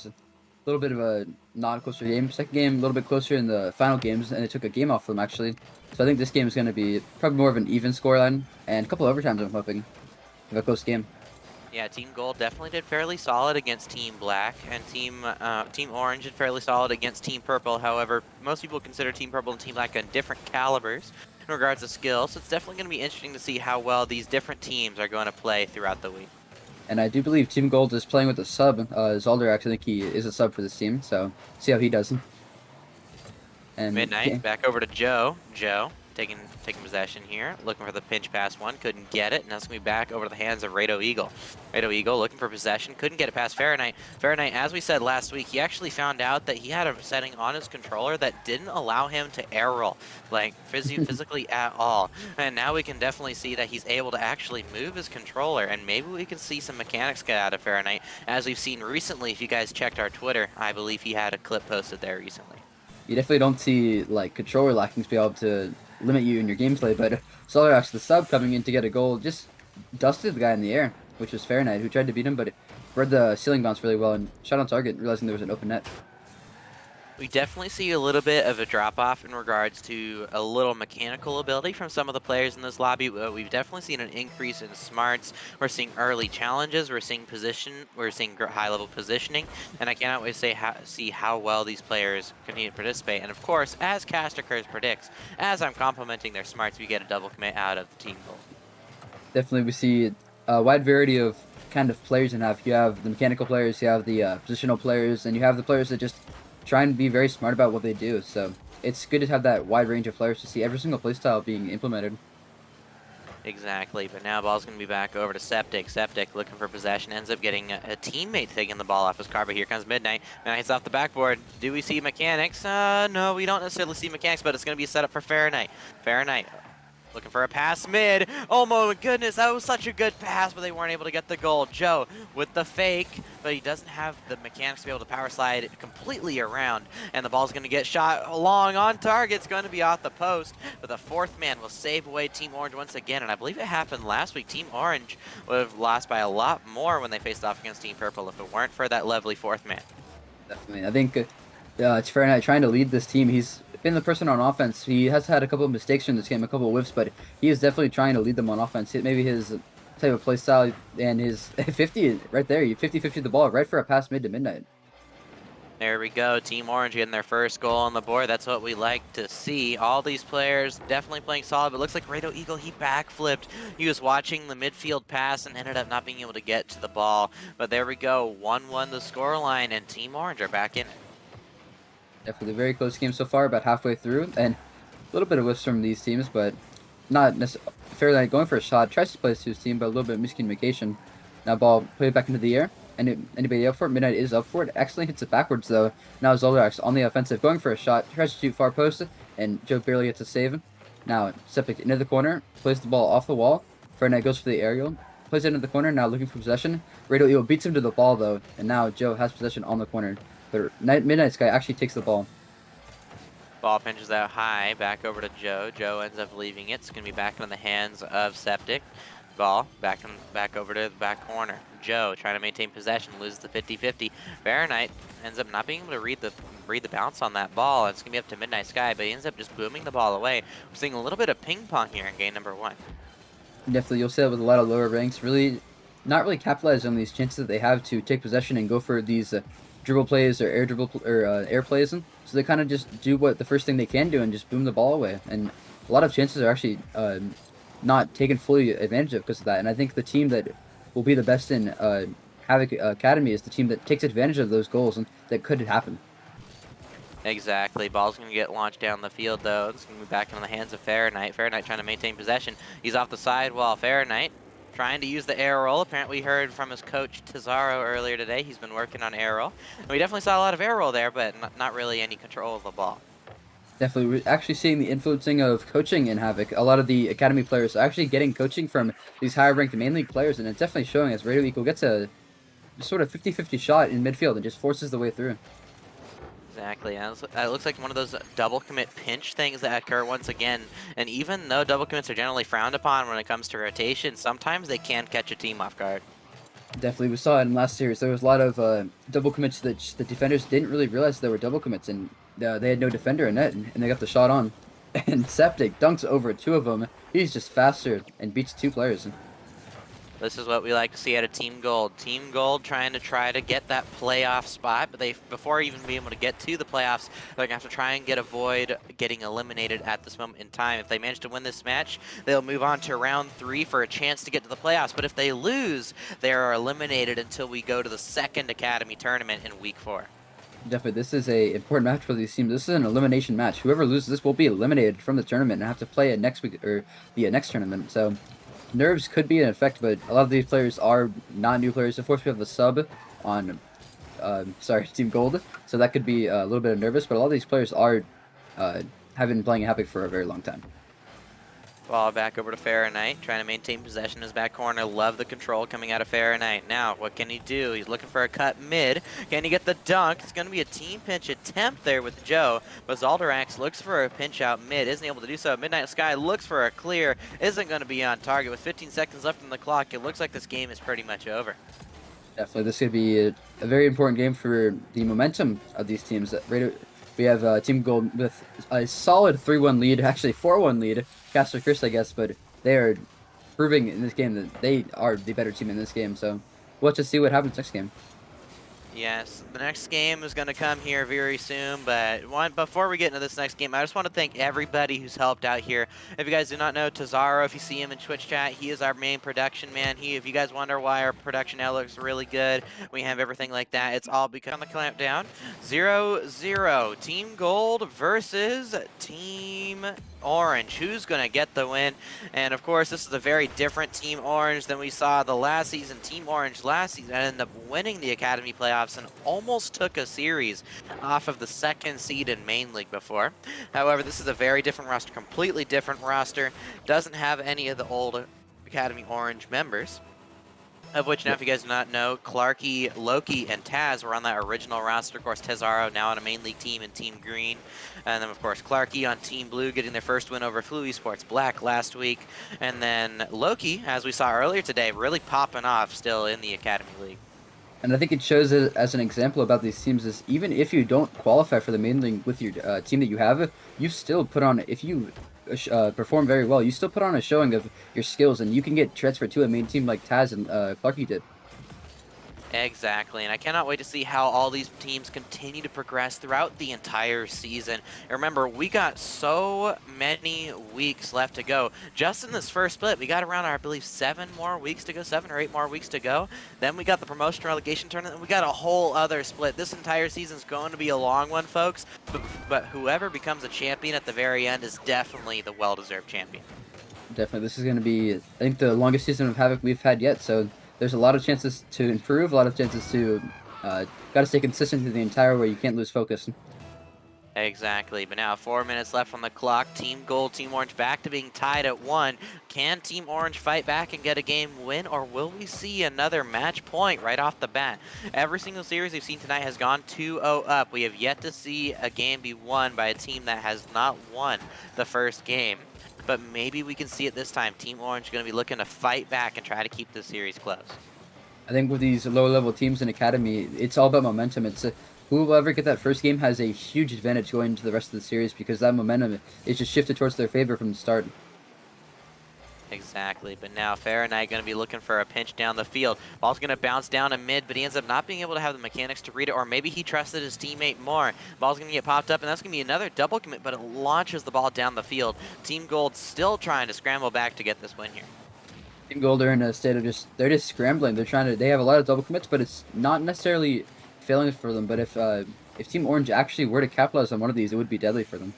a little bit of a not closer game. Second game, a little bit closer in the final games, and it took a game off them actually. So I think this game is going to be probably more of an even scoreline and a couple of overtimes. I'm hoping of a close game. Yeah, Team Gold definitely did fairly solid against Team Black, and Team Orange did fairly solid against Team Purple. However, most people consider Team Purple and Team Black on different calibers in regards to skill, so it's definitely going to be interesting to see how well these different teams are going to play throughout the week. And I do believe Team Gold is playing with a sub. Zolder, I think he is a sub for this team, so see how he does. And Midnight, back over to Joe. Joe taking possession here, looking for the pinch pass one, couldn't get it, and that's going to be back over to the hands of Rado Eagle. Rado Eagle looking for possession, couldn't get it past Fahrenheit. Fahrenheit, as we said last week, he actually found out that he had a setting on his controller that didn't allow him to air roll, like physically at all. And now we can definitely see that he's able to actually move his controller, and maybe we can see some mechanics get out of Fahrenheit, as we've seen recently. If you guys checked our Twitter, I believe he had a clip posted there recently. you definitely don't see like controller lackings be able to limit you in your gameplay, but Zolder, the sub coming in to get a goal, just dusted the guy in the air, which was Fahrenheit, who tried to beat him, but read the ceiling bounce really well and shot on target, realizing there was an open net. We definitely see a little bit of a drop-off in regards to a little mechanical ability from some of the players in this lobby. We've definitely seen an increase in smarts. We're seeing early challenges. We're seeing high-level positioning, and I cannot wait to see how well these players continue to participate. And of course, as Caster Curse predicts, as I'm complimenting their smarts, we get a double commit out of the team goal. Definitely, we see a wide variety of kind of players in Havoc. You have the mechanical players, you have the positional players, and you have the players that just try and be very smart about what they do. So it's good to have that wide range of players to see every single playstyle being implemented. Exactly, but now ball's going to be back over to Septic. Septic looking for possession, ends up getting a teammate taking the ball off his car, but here comes Midnight. Midnight's off the backboard. Do we see mechanics? No, we don't necessarily see mechanics, but it's going to be a setup for Fahrenheit. Fahrenheit looking for a pass mid. Oh my goodness, that was such a good pass, but they weren't able to get the goal. Joe with the fake, but he doesn't have the mechanics to be able to power slide completely around. And the ball's going to get shot along on target. It's going to be off the post, but the fourth man will save away Team Orange once again. And I believe it happened last week. Team Orange would have lost by a lot more when they faced off against Team Purple if it weren't for that lovely fourth man. Definitely, I think it's Fahrenheit trying to lead this team. He's been the person on offense. He has had a couple of mistakes in this game, a couple of whiffs, but he is definitely trying to lead them on offense. Maybe his type of play style and his 50 right there. You 50-50 the ball right for a pass mid to Midnight. There we go, Team Orange getting their first goal on the board. That's what we like to see. All these players definitely playing solid, but looks like Rado Eagle, he backflipped. He was watching the midfield pass and ended up not being able to get to the ball. But there we go, 1-1 the scoreline, and Team Orange are back in it. Definitely a very close game so far, about halfway through, and a little bit of whiffs from these teams, but not necessarily. Fahrenheit going for a shot, tries to place to his team, but a little bit of miscommunication. Now ball played back into the air. Anybody up for it? Midnight is up for it. Excellently hits it backwards though. Now Zolder on the offensive, going for a shot, tries to shoot far post, and Joe barely gets a save. Now Septic into the corner, plays the ball off the wall. Fahrenheit goes for the aerial, plays it into the corner. Now looking for possession. Rado Eagle beats him to the ball though, and now Joe has possession on the corner. But Midnight's guy actually takes the ball. Ball pinches out high, back over to Joe. Joe ends up leaving it. It's going to be back in the hands of Septic. Ball back over to the back corner. Joe trying to maintain possession, loses the 50-50. Fahrenheit ends up not being able to read the bounce on that ball. It's going to be up to Midnight Sky, but he ends up just booming the ball away. We're seeing a little bit of ping pong here in game number 1. Definitely, you'll see that with a lot of lower ranks. Really, not really capitalize on these chances that they have to take possession and go for these dribble plays or air plays. So they kind of just do what the first thing they can do and just boom the ball away. And a lot of chances are actually not taken fully advantage of because of that. And I think the team that will be the best in Havoc Academy is the team that takes advantage of those goals and that could happen. Exactly. Ball's going to get launched down the field, though. It's going to be back in the hands of Fahrenheit. Fahrenheit trying to maintain possession. He's off the sidewall. Fahrenheit trying to use the air roll. Apparently, we heard from his coach, Tazaro, earlier today. He's been working on air roll. And we definitely saw a lot of air roll there, but not really any control of the ball. Definitely, we're actually seeing the influencing of coaching in Havoc. A lot of the academy players are actually getting coaching from these higher-ranked main league players, and it's definitely showing as Rado Eagle gets a sort of 50-50 shot in midfield and just forces the way through. Exactly. And it looks like one of those double commit pinch things that occur once again. And even though double commits are generally frowned upon when it comes to rotation, sometimes they can catch a team off guard. Definitely, we saw it in last series. There was a lot of double commits that the defenders didn't really realize there were double commits, and they had no defender in net, and they got the shot on. And Septic dunks over two of them. He's just faster and beats two players. This is what we like to see out of Team Gold. Team Gold trying to get that playoff spot, but before even being able to get to the playoffs, they're going to have to try and avoid getting eliminated at this moment in time. If they manage to win this match, they'll move on to round 3 for a chance to get to the playoffs. But if they lose, they are eliminated until we go to the second Academy tournament in week 4. Definitely, this is a important match for these teams. This is an elimination match. Whoever loses this will be eliminated from the tournament and have to play it next week or the next tournament. So nerves could be an effect, but a lot of these players are not new players. Of course, we have the sub on, Team Gold, so that could be a little bit of nervous. But a lot of these players are have been playing Havoc for a very long time. Ball back over to Fahrenheit, trying to maintain possession in his back corner. Love the control coming out of Fahrenheit. Now, what can he do? He's looking for a cut mid. Can he get the dunk? It's going to be a team pinch attempt there with Joe. But Zalderax looks for a pinch out mid. Isn't able to do so. Midnight Sky looks for a clear. Isn't going to be on target. With 15 seconds left on the clock, it looks like this game is pretty much over. Definitely, this could be a very important game for the momentum of these teams. We have Team Gold with a solid 3-1 lead, actually 4-1 lead. Castle Chris, I guess, but they are proving in this game that they are the better team in this game. So we'll have to see what happens next game. Yes, the next game is going to come here very soon, but before we get into this next game, I just want to thank everybody who's helped out here. If you guys do not know Tazaro, if you see him in Twitch chat, he is our main production man. If you guys wonder why our production now looks really good, we have everything like that. It's all because on the clampdown. 0-0, Team Gold versus Team Orange. Who's going to get the win? And of course, this is a very different Team Orange than we saw the last season. Team Orange last season ended up winning the Academy playoffs and almost took a series off of the second seed in main league before. However, this is a very different roster, completely different roster. Doesn't have any of the old Academy Orange members. Of which, now if you guys do not know, Clarky, Loki, and Taz were on that original roster. Of course, Tezaro now on a main league team in Team Green. And then, of course, Clarky on Team Blue getting their first win over Flu Esports Black last week. And then Loki, as we saw earlier today, really popping off still in the Academy League. And I think it shows it as an example about these teams is even if you don't qualify for the main league with your team that you have, you still put on, if you perform very well, you still put on a showing of your skills, and you can get transferred to a main team like Taz and Clarky did. Exactly, and I cannot wait to see how all these teams continue to progress throughout the entire season. And remember, we got so many weeks left to go. Just in this first split, we got around, I believe, 7 more weeks to go, 7 or 8 more weeks to go. Then we got the promotion relegation tournament, and we got a whole other split. This entire season is going to be a long one, folks, but whoever becomes a champion at the very end is definitely the well-deserved champion. Definitely, this is going to be, I think, the longest season of Havoc we've had yet, so there's a lot of chances to improve, a lot of chances to got to stay consistent through the entire way. You can't lose focus. Exactly, but now 4 minutes left on the clock. Team Gold, Team Orange back to being tied at 1. Can Team Orange fight back and get a game win, or will we see another match point right off the bat? Every single series we've seen tonight has gone 2-0 up. We have yet to see a game be won by a team that has not won the first game. But maybe we can see it this time. Team Orange is going to be looking to fight back and try to keep this series close. I think with these low-level teams in Academy, it's all about momentum. It's who will ever get that first game has a huge advantage going into the rest of the series because that momentum is just shifted towards their favor from the start. Exactly, but now Fahrenheit going to be looking for a pinch down the field. Ball's going to bounce down to mid, but he ends up not being able to have the mechanics to read it, or maybe he trusted his teammate more. Ball's going to get popped up, and that's going to be another double commit, but it launches the ball down the field. Team Gold still trying to scramble back to get this win here. Team Gold are in a state of they're just scrambling. They have a lot of double commits, but it's not necessarily failing for them. But if Team Orange actually were to capitalize on one of these, it would be deadly for them.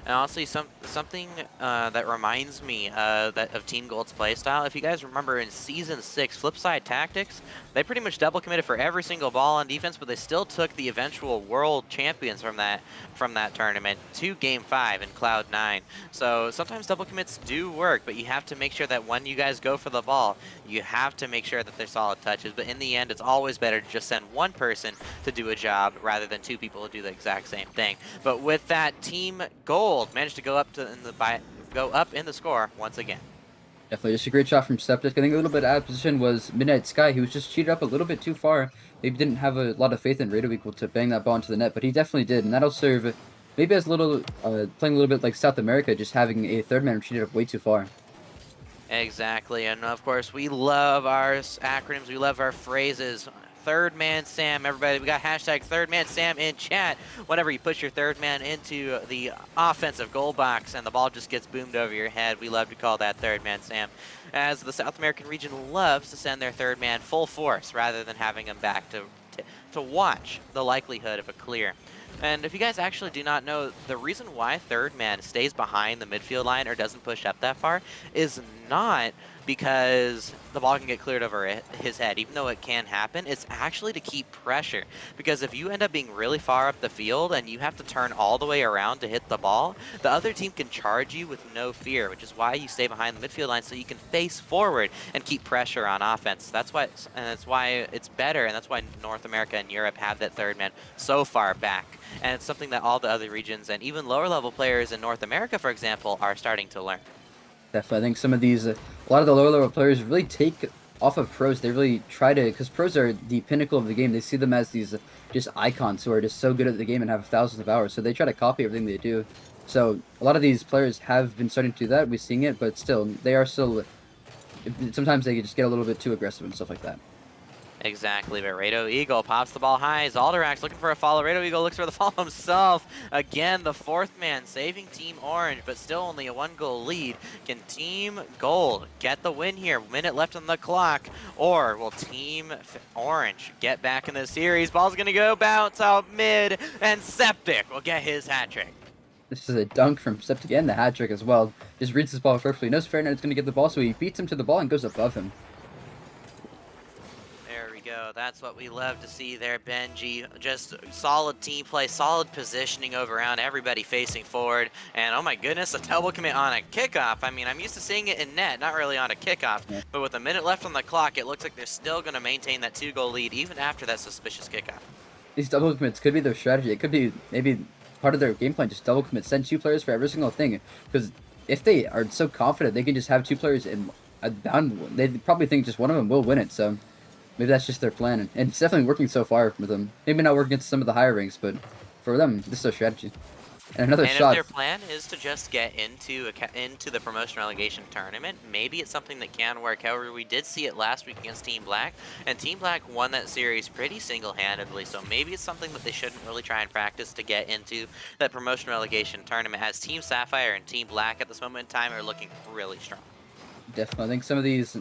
And honestly, something that reminds me of Team Gold's playstyle. If you guys remember in Season 6, Flipside Tactics, they pretty much double committed for every single ball on defense, but they still took the eventual world champions from that tournament to Game 5 in Cloud9. So sometimes double commits do work, but you have to make sure that when you guys go for the ball, you have to make sure that they're solid touches. But in the end, it's always better to just send one person to do a job rather than 2 people to do the exact same thing. But with that, Team Gold managed to go up in the score once again. Definitely just a great shot from Septic. I think a little bit out of position was Midnight Sky. He was just cheated up a little bit too far. Maybe didn't have a lot of faith in Rado Equal to bang that ball into the net, but he definitely did, and that'll serve maybe as a little playing a little bit like South America, just having a third man cheated up way too far. Exactly, and of course, we love our acronyms, we love our phrases. Third man Sam, everybody, we got hashtag third man Sam in chat. Whenever you push your third man into the offensive goal box and the ball just gets boomed over your head, we love to call that third man Sam. As the South American region loves to send their third man full force rather than having him back to watch the likelihood of a clear. And if you guys actually do not know, the reason why third man stays behind the midfield line or doesn't push up that far is not because the ball can get cleared over his head, even though it can happen. It's actually to keep pressure, because if you end up being really far up the field and you have to turn all the way around to hit the ball, the other team can charge you with no fear, which is why you stay behind the midfield line so you can face forward and keep pressure on offense. That's why it's better, and that's why North America and Europe have that third man so far back. And it's something that all the other regions and even lower level players in North America, for example, are starting to learn. Definitely, I think some of these, a lot of the lower level players really take off of pros. They really try to, because pros are the pinnacle of the game. They see them as these just icons who are just so good at the game and have thousands of hours. So they try to copy everything they do. So a lot of these players have been starting to do that. We're seeing it, but still, they are still. Sometimes they just get a little bit too aggressive and stuff like that. Exactly, but Rado Eagle pops the ball high. Zalderax looking for a follow. Rado Eagle looks for the follow himself. Again, the fourth man saving Team Orange, but still only a 1-goal lead. Can Team Gold get the win here? Minute left on the clock. Or will Team Orange get back in the series? Ball's going to go bounce out mid, and Septic will get his hat trick. This is a dunk from Septic and the hat trick as well. Just reads his ball perfectly. Knows Ferdinand's going to get the ball, so he beats him to the ball and goes above him. That's what we love to see there, Benji. Just solid team play, solid positioning over around, everybody facing forward. And oh my goodness, a double commit on a kickoff. I mean, I'm used to seeing it in net, not really on a kickoff. Yeah. But with a minute left on the clock, it looks like they're still going to maintain that 2-goal lead even after that suspicious kickoff. These double commits could be their strategy. It could be maybe part of their game plan, just double commit, send 2 players for every single thing. Because if they are so confident, they can just have 2 players in a down. They probably think just one of them will win it. So maybe that's just their plan, and it's definitely working so far with them. Maybe not working against some of the higher ranks, but for them, this is their strategy. And another shot. If their plan is to just get into the promotion relegation tournament, maybe it's something that can work. However, we did see it last week against Team Black, and Team Black won that series pretty single-handedly, so maybe it's something that they shouldn't really try and practice to get into that promotion relegation tournament, as Team Sapphire and Team Black at this moment in time are looking really strong. Definitely. I think some of these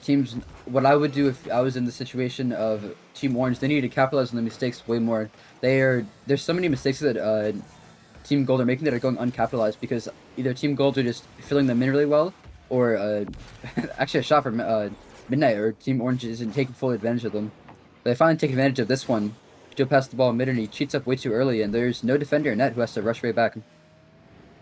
teams, what I would do if I was in the situation of Team Orange, they need to capitalize on the mistakes way more. There's so many mistakes that Team Gold are making that are going uncapitalized, because either Team Gold are just filling them in really well, or actually a shot from Midnight, or Team Orange isn't taking full advantage of them. They finally take advantage of this one. Joe passed the ball mid and he cheats up way too early, and there's no defender in net who has to rush right back.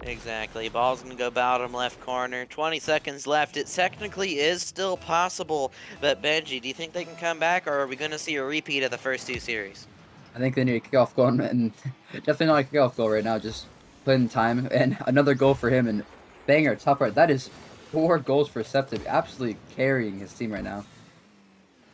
Exactly. Ball's going to go bottom left corner. 20 seconds left. It technically is still possible, but Benji, do you think they can come back, or are we going to see a repeat of the first 2 series? I think they need a kickoff goal, and definitely not a kickoff goal right now, just putting time, and another goal for him, and banger, top right. That is 4 goals for Septic, absolutely carrying his team right now.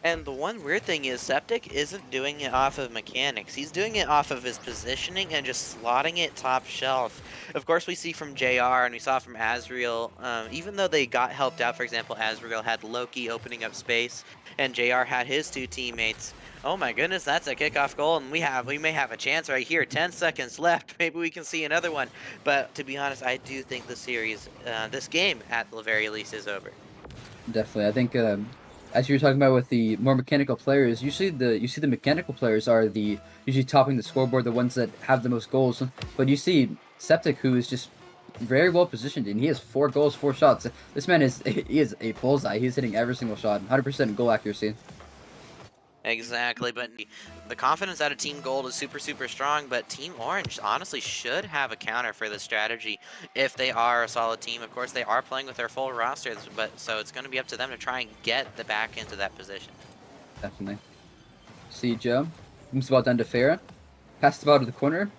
And the one weird thing is Septic isn't doing it off of mechanics. He's doing it off of his positioning and just slotting it top shelf. Of course, we see from JR and we saw from Azriel, even though they got helped out, for example, Azriel had Loki opening up space and JR had his 2 teammates. Oh my goodness, that's a kickoff goal, and we may have a chance right here. 10 seconds left. Maybe we can see another one. But to be honest, I do think the series, this game at the very least, is over. Definitely, I think as you were talking about with the more mechanical players, usually you see the mechanical players are the usually topping the scoreboard, the ones that have the most goals. But you see Septic, who is just very well positioned, and he has 4 goals, 4 shots. This man is a bullseye. He's hitting every single shot, 100% goal accuracy. Exactly, but the confidence out of Team Gold is super, super strong, but Team Orange honestly should have a counter for this strategy if they are a solid team. Of course, they are playing with their full rosters, but so it's going to be up to them to try and get the back into that position. Definitely. See Joe. Moves the ball down to Farah. Passes the ball to the corner.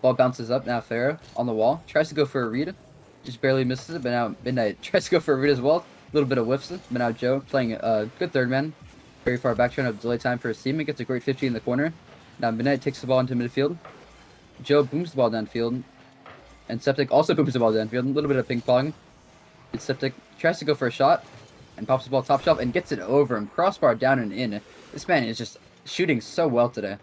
Ball bounces up. Now Farah on the wall. Tries to go for a read. Just barely misses it, but now Midnight tries to go for a read as well. little bit of whiffs, but now Joe playing a good third man, very far back, trying to delay time for his team. He gets a great 50 in the corner. Now Midnight takes the ball into midfield. Joe booms the ball downfield, and Septic also booms the ball downfield. A little bit of ping pong. And Septic tries to go for a shot, and pops the ball top shelf and gets it over him, crossbar down and in. This man is just shooting so well today.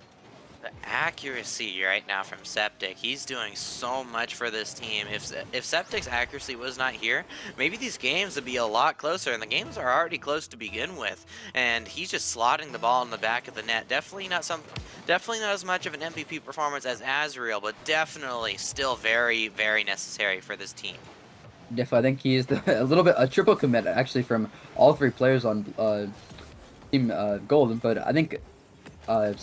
The accuracy right now from Septic, he's doing so much for this team. If Septic's accuracy was not here, maybe these games would be a lot closer, and the games are already close to begin with. And he's just slotting the ball in the back of the net. Definitely not as much of an MVP performance as Azriel, but definitely still very, very necessary for this team. Definitely, I think he is a little bit a triple commit actually from all three players on Team Gold. But I think, I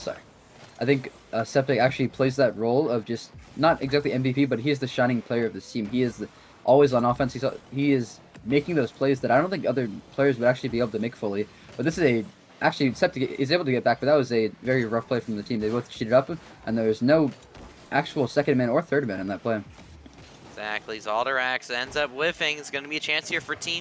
think Septic actually plays that role of just not exactly MVP, but he is the shining player of this team. He is always on offense. He is making those plays that I don't think other players would actually be able to make fully. But this is actually Septic is able to get back, but that was a very rough play from the team. They both cheated up, and there was no actual second man or third man in that play. Exactly. Zalderax ends up whiffing. It's going to be a chance here for Team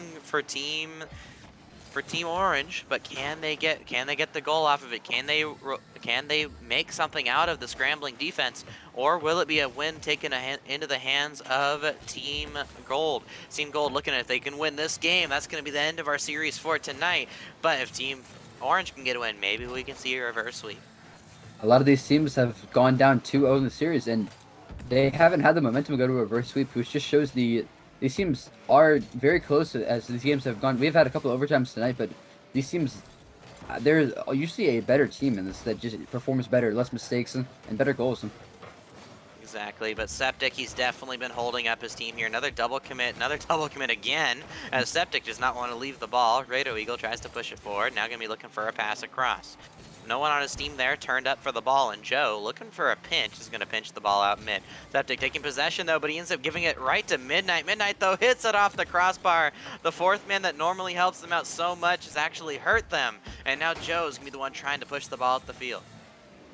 Orange, but can they get the goal off of it? Can they make something out of the scrambling defense, or will it be a win taken into the hands of Team Gold? Team Gold looking at if they can win this game, that's going to be the end of our series for tonight. But if Team Orange can get a win, maybe we can see a reverse sweep. A lot of these teams have gone down 2-0 in the series, and they haven't had the momentum to go to a reverse sweep, which just shows these teams are very close as these games have gone. We've had a couple of overtimes tonight, but these teams, there's usually a better team in this that just performs better, less mistakes, and better goals. Exactly, but Septic, he's definitely been holding up his team here. Another double commit again, as Septic does not want to leave the ball. Rado Eagle tries to push it forward, now going to be looking for a pass across. No one on his team there, turned up for the ball, and Joe, looking for a pinch, is going to pinch the ball out mid. Septic taking possession, though, but he ends up giving it right to Midnight. Midnight, though, hits it off the crossbar. The fourth man that normally helps them out so much has actually hurt them, and now Joe's going to be the one trying to push the ball up the field.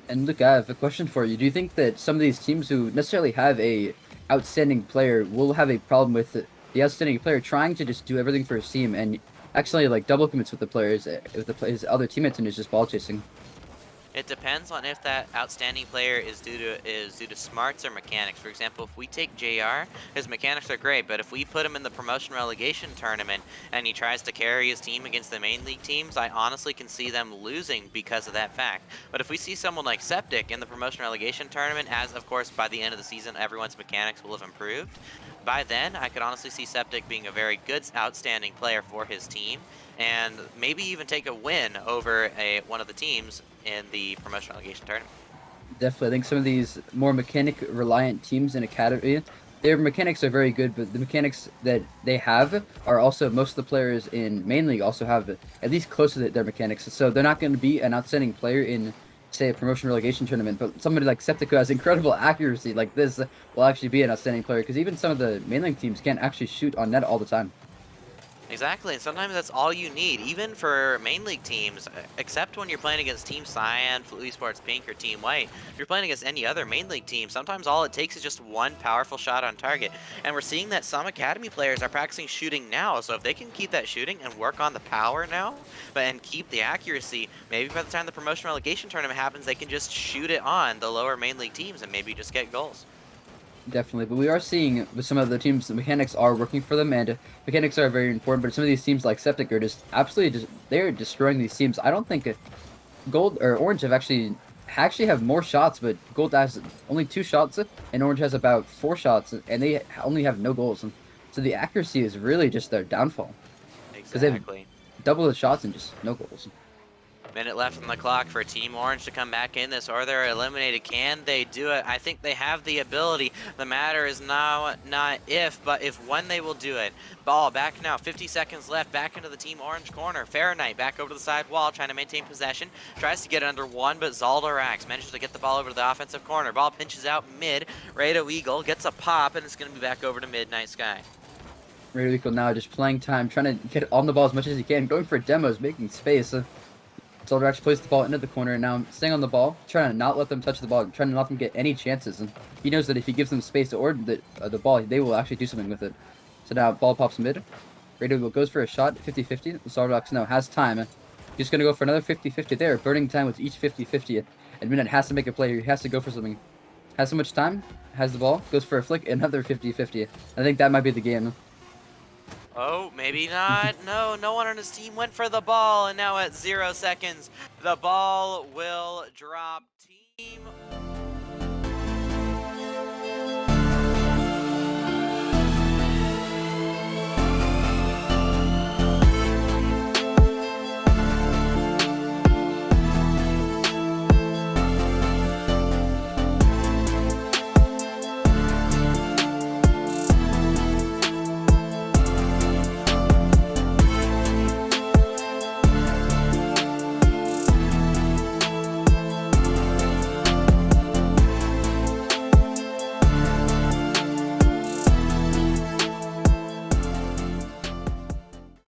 And Luke, I have a question for you. Do you think that some of these teams who necessarily have a outstanding player will have a problem with the outstanding player trying to just do everything for his team and actually like double commits with the players, with his other teammates, and is just ball chasing? It depends on if that outstanding player is due to smarts or mechanics. For example, if we take JR, his mechanics are great, but if we put him in the promotion relegation tournament and he tries to carry his team against the main league teams, I honestly can see them losing because of that fact. But if we see someone like Septic in the promotion relegation tournament, as of course by the end of the season everyone's mechanics will have improved, by then I could honestly see Septic being a very good, outstanding player for his team, and maybe even take a win over one of the teams in the promotion relegation tournament. Definitely, I think some of these more mechanic-reliant teams in Academy, their mechanics are very good, but the mechanics that they have are also, most of the players in main league also have at least close to their mechanics. So they're not going to be an outstanding player in, say, a promotion relegation tournament, but somebody like Septic who has incredible accuracy like this will actually be an outstanding player, because even some of the main league teams can't actually shoot on net all the time. Exactly, and sometimes that's all you need, even for main league teams, except when you're playing against Team Cyan, Esports Pink, or Team White. If you're playing against any other main league team, sometimes all it takes is just one powerful shot on target. And we're seeing that some Academy players are practicing shooting now, so if they can keep that shooting and work on the power now, and keep the accuracy, maybe by the time the promotion relegation tournament happens, they can just shoot it on the lower main league teams and maybe just get goals. Definitely, but we are seeing with some of the teams, the mechanics are working for them, and mechanics are very important. But some of these teams like Septic are just absolutely they're destroying these teams. I don't think Gold or Orange actually have more shots, but Gold has only 2 shots, and Orange has about 4 shots, and they only have no goals. And so the accuracy is really just their downfall. Because they have double the shots and just no goals. Minute left on the clock for Team Orange to come back in this, or they're eliminated. Can they do it? I think they have the ability. The matter is now not if, but if when they will do it. Ball back now, 50 seconds left, back into the Team Orange corner. Fahrenheit back over to the side wall, trying to maintain possession. Tries to get under one, but Zalderax manages to get the ball over to the offensive corner. Ball pinches out mid. Rado Eagle gets a pop, and it's going to be back over to Midnight Sky. Rado Eagle now just playing time, trying to get on the ball as much as he can, going for demos, making space. Zalderax plays the ball into the corner, and now staying on the ball, trying to not let them touch the ball, trying to not let them get any chances. And he knows that if he gives them space or the ball, they will actually do something with it. So now ball pops mid. Radio goes for a shot, 50-50. Zardox now has time. He's going to go for another 50-50 there, burning time with each 50-50. And Midnight has to make a play here. He has to go for something. Has so much time, has the ball, goes for a flick, another 50-50. I think that might be the game. Oh, maybe not. No, no one on his team went for the ball, and now at 0 seconds, the ball will drop. Team